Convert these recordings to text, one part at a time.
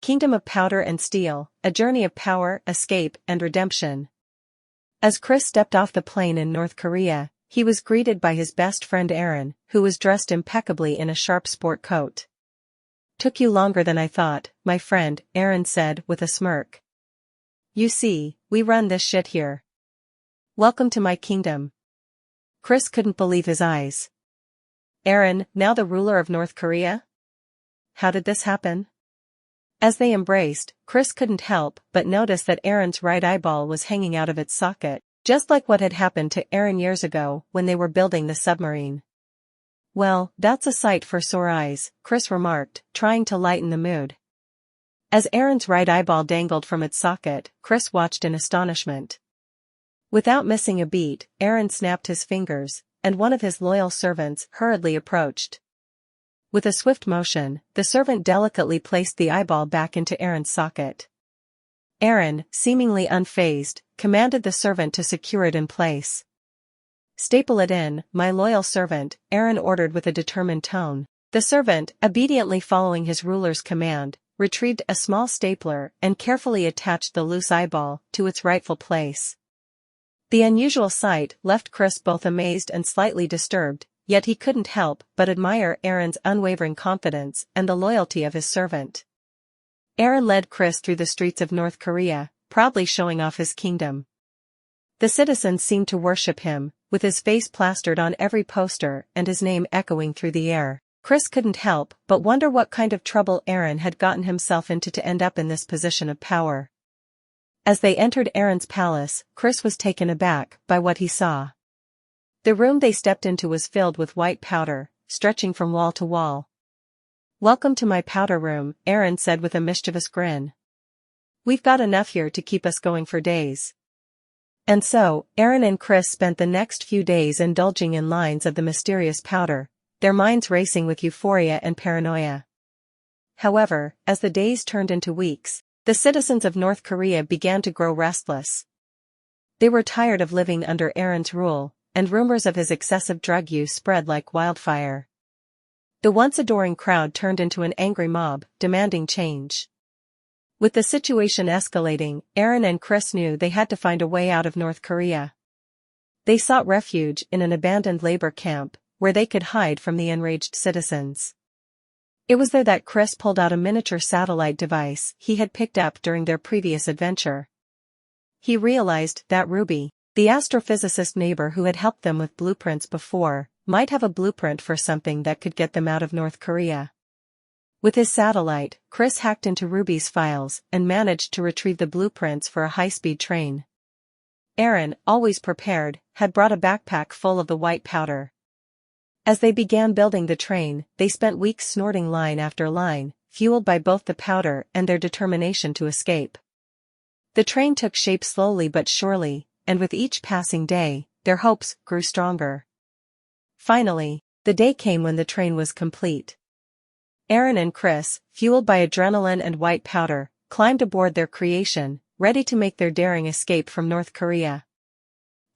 Kingdom of Powder and Steel, a journey of power, escape, and redemption. As Chris stepped off the plane in North Korea, he was greeted by his best friend Aaron, who was dressed impeccably in a sharp sport coat. "Took you longer than I thought, my friend," Aaron said with a smirk. "You see, we run this shit here. Welcome to my kingdom." Chris couldn't believe his eyes. Aaron, now the ruler of North Korea? How did this happen? As they embraced, Chris couldn't help but notice that Aaron's right eyeball was hanging out of its socket, just like what had happened to Aaron years ago when they were building the submarine. "Well, that's a sight for sore eyes," Chris remarked, trying to lighten the mood. As Aaron's right eyeball dangled from its socket, Chris watched in astonishment. Without missing a beat, Aaron snapped his fingers, and one of his loyal servants hurriedly approached. With a swift motion, the servant delicately placed the eyeball back into Aaron's socket. Aaron, seemingly unfazed, commanded the servant to secure it in place. "Staple it in, my loyal servant," Aaron ordered with a determined tone. The servant, obediently following his ruler's command, retrieved a small stapler and carefully attached the loose eyeball to its rightful place. The unusual sight left Chris both amazed and slightly disturbed, yet he couldn't help but admire Aaron's unwavering confidence and the loyalty of his servant. Aaron led Chris through the streets of North Korea, proudly showing off his kingdom. The citizens seemed to worship him, with his face plastered on every poster and his name echoing through the air. Chris couldn't help but wonder what kind of trouble Aaron had gotten himself into to end up in this position of power. As they entered Aaron's palace, Chris was taken aback by what he saw. The room they stepped into was filled with white powder, stretching from wall to wall. "Welcome to my powder room," Aaron said with a mischievous grin. "We've got enough here to keep us going for days." And so, Aaron and Chris spent the next few days indulging in lines of the mysterious powder, their minds racing with euphoria and paranoia. However, as the days turned into weeks, the citizens of North Korea began to grow restless. They were tired of living under Aaron's rule, and rumors of his excessive drug use spread like wildfire. The once adoring crowd turned into an angry mob, demanding change. With the situation escalating, Aaron and Chris knew they had to find a way out of North Korea. They sought refuge in an abandoned labor camp, where they could hide from the enraged citizens. It was there that Chris pulled out a miniature satellite device he had picked up during their previous adventure. He realized that Ruby, the astrophysicist neighbor who had helped them with blueprints before, might have a blueprint for something that could get them out of North Korea. With his satellite, Chris hacked into Ruby's files and managed to retrieve the blueprints for a high-speed train. Aaron, always prepared, had brought a backpack full of the white powder. As they began building the train, they spent weeks snorting line after line, fueled by both the powder and their determination to escape. The train took shape slowly but surely, and with each passing day, their hopes grew stronger. Finally, the day came when the train was complete. Aaron and Chris, fueled by adrenaline and white powder, climbed aboard their creation, ready to make their daring escape from North Korea.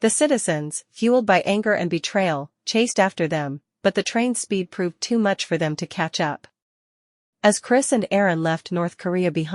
The citizens, fueled by anger and betrayal, chased after them, but the train's speed proved too much for them to catch up. As Chris and Aaron left North Korea behind,